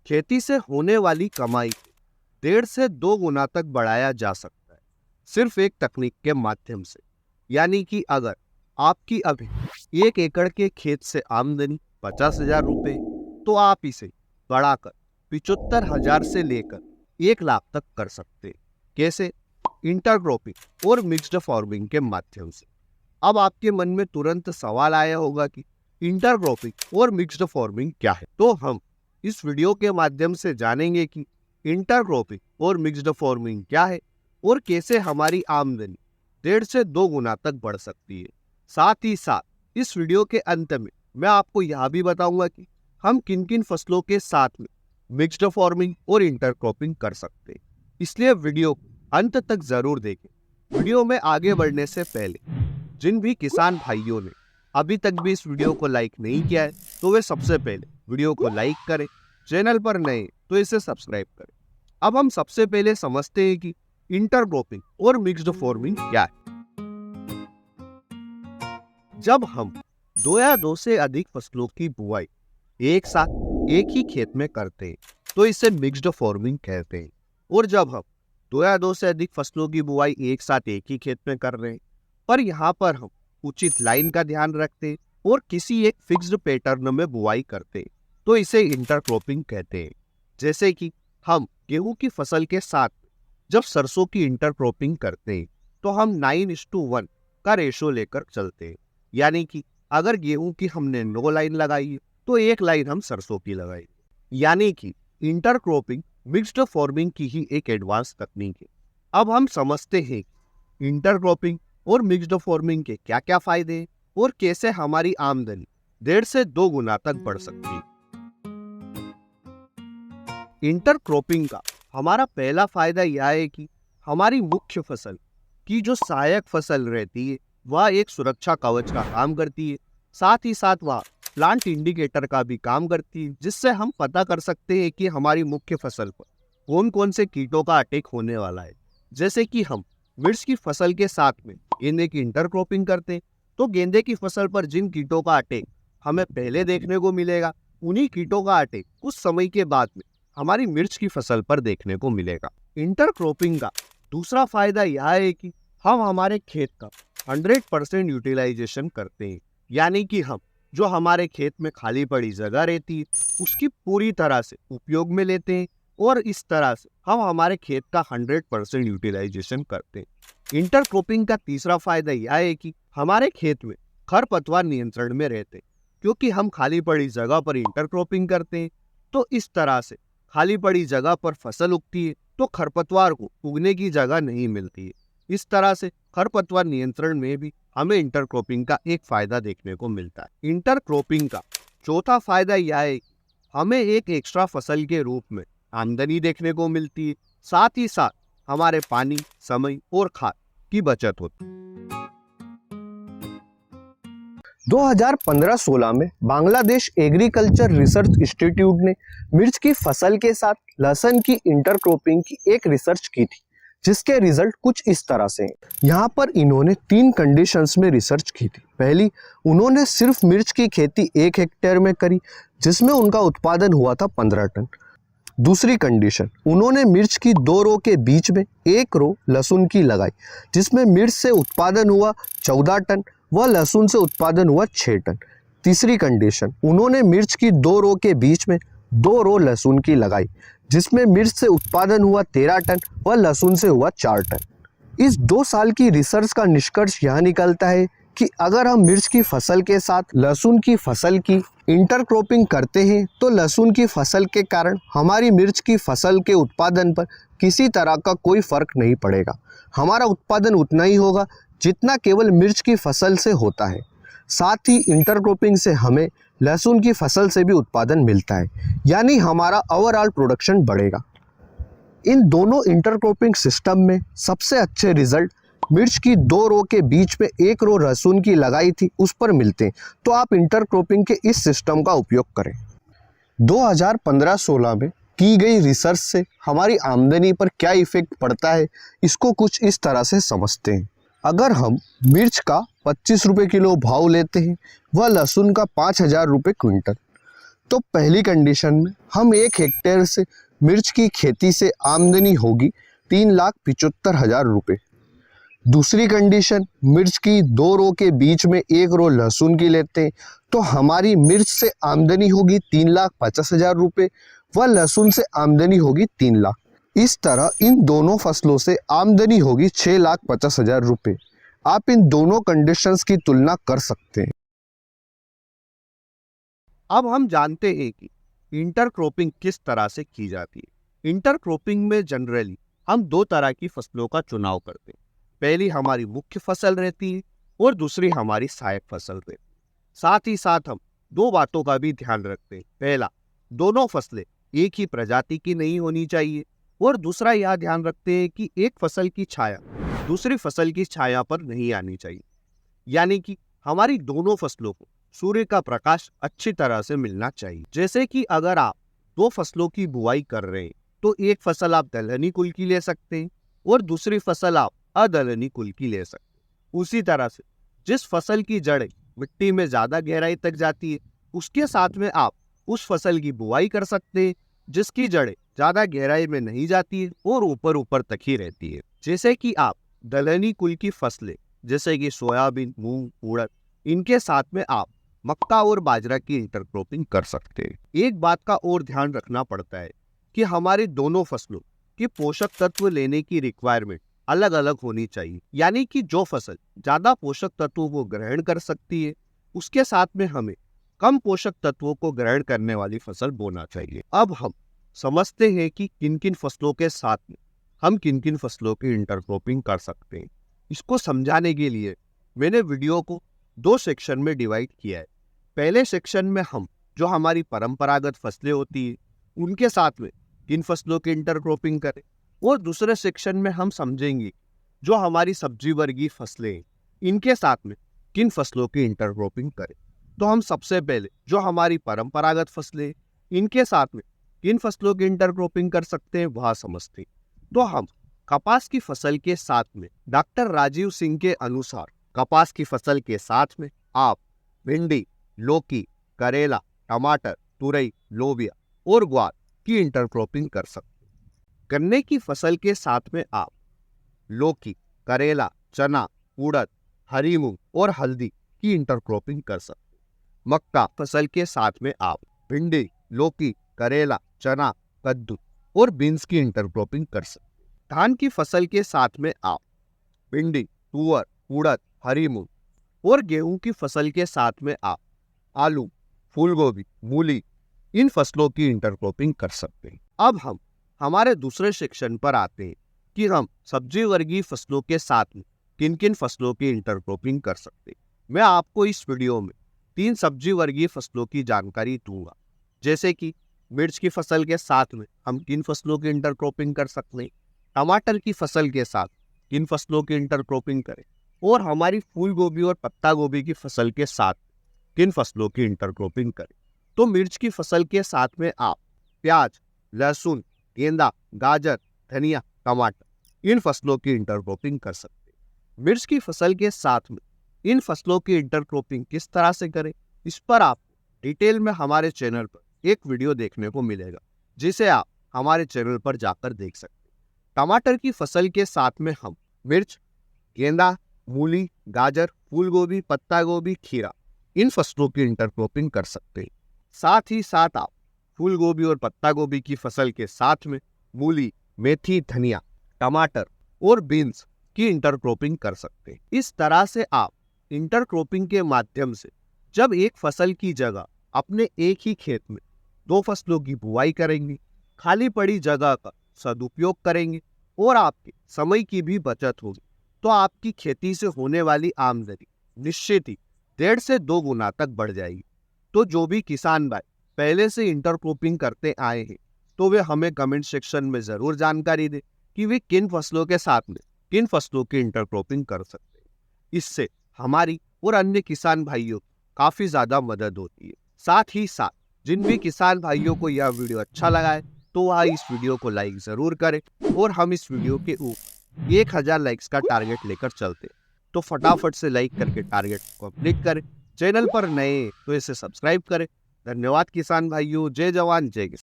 खेती से होने वाली कमाई को 1.5 से 2 गुना तक बढ़ाया जा सकता है सिर्फ एक तकनीक के माध्यम से। यानी कि अगर आपकी अभी 1 एकड़ के खेत से आमदनी 50,000 रुपये, तो आप इसे बढ़ाकर 75,000 से लेकर 1 लाख तक कर सकते हैं। कैसे? इंटरक्रॉपिंग और मिक्स्ड फार्मिंग के माध्यम से। अब आपके मन में तुरंत सवाल आया होगा कि इंटरक्रॉपिंग और मिक्स्ड फार्मिंग क्या है। तो हम इस वीडियो के माध्यम से जानेंगे कि इंटरक्रॉपिंग और मिक्स्ड फार्मिंग क्या है और कैसे हमारी आमदनी 1.5 से 2 गुना तक बढ़ सकती है। साथ ही साथ इस वीडियो के अंत में मैं आपको यह भी बताऊंगा कि हम किन किन फसलों के साथ में मिक्स्ड फार्मिंग और इंटरक्रॉपिंग कर सकते हैं। इसलिए वीडियो को अंत तक जरूर देखें। वीडियो में आगे बढ़ने से पहले जिन भी किसान भाइयों ने अभी तक भी इस वीडियो को लाइक नहीं किया है, तो वे सबसे पहले वीडियो को लाइक करें। चैनल पर नए तो इसे सब्सक्राइब करें। अब हम सबसे पहले समझते हैं कि इंटरक्रॉपिंग और मिक्स्ड फार्मिंग क्या है। जब हम 2 या 2 से अधिक फसलों की बुआई एक साथ एक ही खेत में करते हैं, तो इसे मिक्स्ड फार्मिंग कहते हैं। और जब हम 2 या 2 से अधिक फसलों की बुआई एक साथ एक ही खेत में कर रहे हैं, पर यहाँ पर हम उचित लाइन का ध्यान रखते हैं और किसी एक फिक्स्ड पैटर्न में बुआई करते हैं, तो इसे इंटरक्रॉपिंग कहते हैं। जैसे कि हम गेहूं की फसल के साथ जब सरसों की इंटरक्रॉपिंग करते हैं, तो हम 9:1 का रेशो लेकर चलते हैं। यानी कि अगर गेहूं की हमने 9 लाइन लगाई है, तो 1 लाइन हम सरसों की लगाई। यानी कि इंटरक्रॉपिंग मिक्स्ड फार्मिंग की ही एक एडवांस तकनीक है। अब हम समझते हैं कि इंटरक्रॉपिंग और मिक्स्ड फार्मिंग के क्या क्या फायदे हैं और कैसे हमारी आमदनी 1.5 से 2 गुना तक बढ़ सकती है। इंटरक्रॉपिंग का हमारा पहला फायदा यह है कि हमारी मुख्य फसल की जो सहायक फसल रहती है, वह एक सुरक्षा कवच का काम करती है। साथ ही साथ वह प्लांट इंडिकेटर का भी काम करती है, जिससे हम पता कर सकते हैं कि हमारी मुख्य फसल पर कौन कौन से कीटों का अटैक होने वाला है। जैसे कि हम मिर्च की फसल के साथ में गेंदे की इंटरक्रॉपिंग करते हैं, तो गेंदे की फसल पर जिन कीटों का अटैक हमें पहले देखने को मिलेगा, उन्हीं कीटों का अटैक कुछ समय के बाद में हमारी मिर्च की फसल पर देखने को मिलेगा। इंटरक्रॉपिंग का दूसरा फायदा यह है कि हम हमारे खेत का 100% यूटिलाइजेशन करते हैं। यानी कि हम जो हमारे खेत में खाली पड़ी जगह रहती है, उसकी पूरी तरह से उपयोग में लेते हैं और इस तरह से हम हमारे खेत का 100% यूटिलाइजेशन करते हैं। इंटरक्रॉपिंग का तीसरा फायदा यह है कि हमारे खेत में खरपतवार नियंत्रण में रहते हैं, क्योंकि हम खाली पड़ी जगह पर इंटरक्रॉपिंग करते हैं। तो इस तरह से खाली पड़ी जगह पर फसल उगती है, तो खरपतवार को उगने की जगह नहीं मिलती है। इस तरह से खरपतवार नियंत्रण में भी हमें इंटरक्रॉपिंग का एक फायदा देखने को मिलता है। इंटरक्रॉपिंग का चौथा फायदा यह है कि हमें एक एक्स्ट्रा फसल के रूप में आमदनी देखने को मिलती है। साथ ही साथ हमारे पानी, समय और खाद की बचत होती है। 2015-16 में बांग्लादेश एग्रीकल्चर रिसर्च इंस्टीट्यूट ने मिर्च की फसल के साथ लहसुन की इंटरक्रॉपिंग की एक रिसर्च की थी, जिसके रिजल्ट कुछ इस तरह से हैं। यहाँ पर इन्होंने 3 कंडीशंस में रिसर्च की थी। पहली, उन्होंने सिर्फ मिर्च की खेती 1 हेक्टेयर में करी, जिसमें उनका उत्पादन हुआ था 15 टन। दूसरी कंडीशन, उन्होंने मिर्च की 2 रो के बीच में 1 रो लहसुन की लगाई, जिसमें मिर्च से उत्पादन हुआ 14 टन व लहसुन से उत्पादन हुआ 6 टन। तीसरी कंडीशन, उन्होंने मिर्च की 2 रो के बीच में 2 रो लहसुन की लगाई, जिसमें मिर्च से उत्पादन हुआ 13 टन व लहसुन से हुआ 4 टन। इस 2 साल की रिसर्च का निष्कर्ष यह निकलता है कि अगर हम मिर्च की फसल के साथ लहसुन की फसल की इंटरक्रॉपिंग करते हैं, तो लहसुन की फसल के कारण हमारी मिर्च की फसल के उत्पादन पर किसी तरह का कोई फर्क नहीं पड़ेगा। हमारा उत्पादन उतना ही होगा जितना केवल मिर्च की फसल से होता है। साथ ही इंटरक्रॉपिंग से हमें लहसुन की फसल से भी उत्पादन मिलता है, यानी हमारा ओवरऑल प्रोडक्शन बढ़ेगा। इन दोनों इंटरक्रॉपिंग सिस्टम में सबसे अच्छे रिजल्ट मिर्च की 2 रो के बीच में 1 रो लहसुन की लगाई थी उस पर मिलते हैं। तो आप इंटरक्रॉपिंग के इस सिस्टम का उपयोग करें। 2015-16 में की गई रिसर्च से हमारी आमदनी पर क्या इफेक्ट पड़ता है, इसको कुछ इस तरह से समझते हैं। अगर हम मिर्च का 25 रुपये किलो भाव लेते हैं व लहसुन का 5,000 रुपये क्विंटल, तो पहली कंडीशन में हम 1 हेक्टेयर से मिर्च की खेती से आमदनी होगी 3,75,000 रुपये। दूसरी कंडीशन, मिर्च की 2 रो के बीच में 1 रो लहसुन की लेते हैं तो हमारी मिर्च से आमदनी होगी 3,50,000 रुपये व लहसुन से आमदनी होगी 3 लाख। इस तरह इन दोनों फसलों से आमदनी होगी 6,50,000 रुपये। आप इन दोनों कंडीशंस की तुलना कर सकते हैं। अब हम जानते हैं कि इंटरक्रॉपिंग किस तरह से की जाती है। इंटरक्रॉपिंग में जनरली हम 2 तरह की फसलों का चुनाव करते हैं। पहली हमारी मुख्य फसल रहती है और दूसरी हमारी सहायक फसल रहती है। साथ ही साथ हम 2 बातों का भी ध्यान रखते हैं। पहला, दोनों फसलें एक ही प्रजाति की नहीं होनी चाहिए और दूसरा यह ध्यान रखते हैं कि एक फसल की छाया दूसरी फसल की छाया पर नहीं आनी चाहिए। यानी कि हमारी दोनों फसलों को सूर्य का प्रकाश अच्छी तरह से मिलना चाहिए। जैसे कि अगर आप 2 फसलों की बुआई कर रहे हैं तो एक फसल आप दलहनी कुल की ले सकते हैं और दूसरी फसल आप अदलहनी कुल की ले सकते हैं। उसी तरह से जिस फसल की जड़ें मिट्टी में ज्यादा गहराई तक जाती है उसके साथ में आप उस फसल की बुआई कर सकते हैं जिसकी जड़ें ज्यादा गहराई में नहीं जाती है और ऊपर ऊपर तक ही रहती है। जैसे कि आप दलहनी कुल की फसलें जैसे कि सोयाबीन, मूंग, उड़द, इनके साथ में आप मक्का और बाजरा की इंटरक्रॉपिंग कर सकते हैं। एक बात का और ध्यान रखना पड़ता है कि हमारी दोनों फसलों की पोषक तत्व लेने की रिक्वायरमेंट अलग अलग होनी चाहिए। यानी कि जो फसल ज्यादा पोषक तत्वों को ग्रहण कर सकती है उसके साथ में हमें कम पोषक तत्वों को ग्रहण करने वाली फसल बोना चाहिए। अब हम समझते हैं कि किन किन फसलों के साथ में हम किन किन फसलों की इंटरक्रॉपिंग कर सकते हैं। इसको समझाने के लिए मैंने वीडियो को 2 सेक्शन में डिवाइड किया है। पहले सेक्शन में हम जो हमारी परंपरागत फसलें होती है उनके साथ में किन फसलों की इंटरक्रॉपिंग करें और दूसरे सेक्शन में हम समझेंगे जो हमारी सब्जी वर्गीय फसलें हैं इनके साथ में किन फसलों की इंटरक्रॉपिंग करें। तो हम सबसे पहले जो हमारी परंपरागत फसलें इनके साथ में किन फसलों की इंटरक्रॉपिंग कर सकते हैं वह समझते हैं। तो हम कपास की फसल के साथ में डॉक्टर राजीव सिंह के अनुसार कपास की फसल के साथ में आप भिंडी, लौकी, करेला, टमाटर, तुरई, लोबिया और ग्वार की इंटरक्रॉपिंग कर सकते हैं। गन्ने की फसल के साथ में आप लौकी, करेला, चना, उड़द, हरी मूंग और हल्दी की इंटरक्रॉपिंग कर सकते हैं। मक्का फसल के साथ में आप भिंडी, लौकी, करेला, चना, कद्दू और बीन्स की इंटरक्रॉपिंग कर सकते हैं। धान की फसल के साथ में आप भिंडी, तुअर, उड़द, हरी मूंग और गेहूं की फसल के साथ में आप आलू, फूलगोभी, मूली, इन फसलों की इंटरक्रॉपिंग कर सकते हैं। अब हम हमारे दूसरे सेक्शन पर आते हैं कि हम सब्जी वर्गीय फसलों के साथ में किन किन फसलों की इंटरक्रॉपिंग कर सकते हैं। मैं आपको इस वीडियो में 3 सब्जी वर्गीय फसलों की जानकारी दूंगा। जैसे कि मिर्च की फसल के साथ में हम किन फसलों की इंटरक्रॉपिंग कर सकते हैं, टमाटर की फसल के साथ किन फसलों की इंटरक्रॉपिंग करें और हमारी फूल गोभी और पत्ता गोभी की फसल के साथ किन फसलों की इंटरक्रॉपिंग करें। तो मिर्च की फसल के साथ में आप प्याज, लहसुन, गेंदा, गाजर, धनिया, टमाटर इन फसलों की इंटरक्रॉपिंग कर सकते हैं। मिर्च की फसल के साथ में इन फसलों की इंटरक्रॉपिंग किस तरह से करें इस पर आप डिटेल में हमारे चैनल पर एक वीडियो देखने को मिलेगा जिसे आप हमारे चैनल पर जाकर देख सकते हैं। टमाटर की फसल के साथ में हम मिर्च, गेंदा, मूली, गाजर, फूलगोभी, पत्ता गोभी, खीरा इन फसलों की इंटरक्रॉपिंग कर सकते हैं। साथ ही साथ आप फूलगोभी और पत्ता गोभी की फसल के साथ में मूली, मेथी, धनिया, टमाटर और बीन्स की इंटरक्रॉपिंग कर सकते हैं। इस तरह से आप इंटरक्रॉपिंग के माध्यम से जब एक फसल की जगह अपने एक ही खेत में 2 फसलों की बुआई करेंगे, खाली पड़ी जगह का सदुपयोग करेंगे और आपके समय की भी बचत होगी तो आपकी खेती से होने वाली आमदनी निश्चित ही 1.5 से 2 गुना तक बढ़ जाएगी। तो जो भी किसान भाई पहले से इंटरक्रॉपिंग करते आए हैं तो वे हमें कमेंट सेक्शन में जरूर जानकारी दें कि वे किन फसलों के साथ में किन फसलों की इंटरक्रॉपिंग कर सकते हैं। इससे हमारी और अन्य किसान भाइयों की काफी ज्यादा मदद होती है। साथ ही साथ जिन भी किसान भाइयों को यह वीडियो अच्छा लगा है तो वह इस वीडियो को लाइक जरूर करें और हम इस वीडियो के ऊपर 1000 लाइक्स का टारगेट लेकर चलते हैं। तो फटाफट से लाइक करके टारगेट कंप्लीट करें। चैनल पर नए तो इसे सब्सक्राइब करें धन्यवाद किसान भाइयों। जय जवान जय किसान।